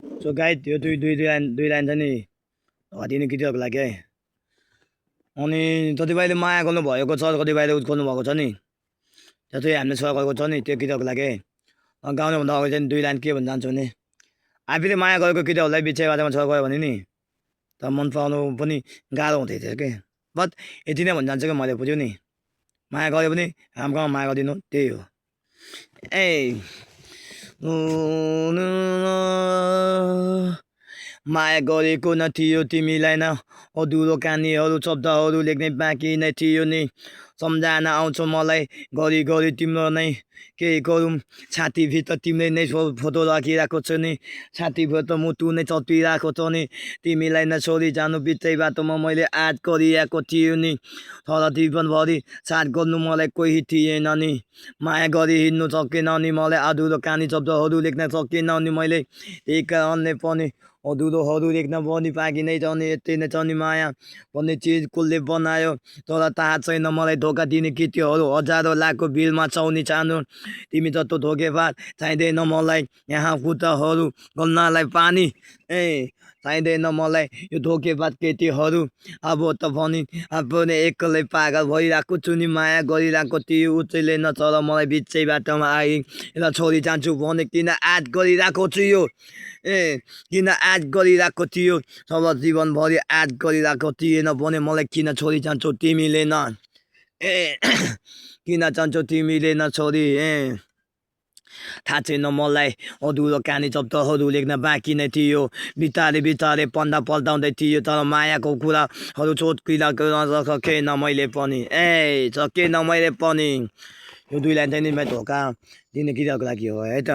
So guide त्यो दुई line छ नि हटिने केटीहरूको लागि है। अनि कतिपयले माया गर्नु भएको छ, कतिपयले गर्नु भएको छ नि, त्यो चाहिँ हामीले सहयोग गरेको छ नि त्यो केटीहरूको लागि है। गाउनुभन्दा अगाडि चाहिँ दुई लाइन के भन्न चाहन्छु भने, आफूले माया गरेको केटीहरूलाई बिचै बाटोमा सहयोग गयो भने नि त मन पराउनु पनि गाह्रो हुँदै थियो कि। बट यति नै भन्न चाहन्छु कि मैले बुझ्यो नि, माया गऱ्यो भने राम्रोसँग माया गरिदिनु, त्यही हो। ए माया गरेको न थियो तिमीलाई न, अधुरो कहानीहरू शब्दहरू लेख्ने बाँकी नै थियो नि। सम्झना आउँछ मलाई घरि तिम्रो नै केही गरौँ, छातीभित्र तिमीले नै फोटो राखिरहेको छ नि, छातीभित्र मुटु नै चपिरहेको छ नि। तिमीलाई नै छोडी जानु बिचै बाटोमा मैले आँट गरिरहेको थियो नि, तर जीवनभरि साथ गर्नु मलाई कोही थिएन नि। माया गरी हिँड्नु सकेन नि मलाई, अधुरो कहानी शब्दहरू लेख्न सकेन नि मैले। त्यही कारणले पनि अधुरोहरू लेख्न पनि बाँकी नै छ नि। यति नै छ नि माया भन्ने चिज कसले बनायो, तर थाहा छैन मलाई। धोका दिने केटीहरू हजारौँ लाखको बिलमा छाउनी चाहनु, तिमी जस्तो धोकेबाज चाहिँदैन मलाई। यहाँ खुट्टाहरू गल्नलाई पानी चाहिँदैन मलाई यो धोकेबाज केटीहरू। अब त पनि आफूले एक्लै पागल भइरहेको छु नि, माया गरिरहेको थियो उसैले न, तर मलाई बिचै बाटोमा आई र छोडी जान्छु भने किन आँट गरिरहेको छु यो। किन आँट गरिरहेको थियो, सब जीवनभरि आँट गरिरहेको थिएन भने मलाई किन छोडी जान्छौ तिमीले न। किन जान्छौ तिमीले न छोडी। थाहा छैन मलाई, अधुरो कहानी शब्दहरू लेख्न बाँकी नै थियो। बितारे पन्दा पल्टाउँदै थियो, तर मायाको कुराहरू सोचिरहेको सकेन मैले पनि। सकेन मैले पनि। यो दुई लाइन चाहिँ नि धोका दिने केटीहरूको लागि हो है त।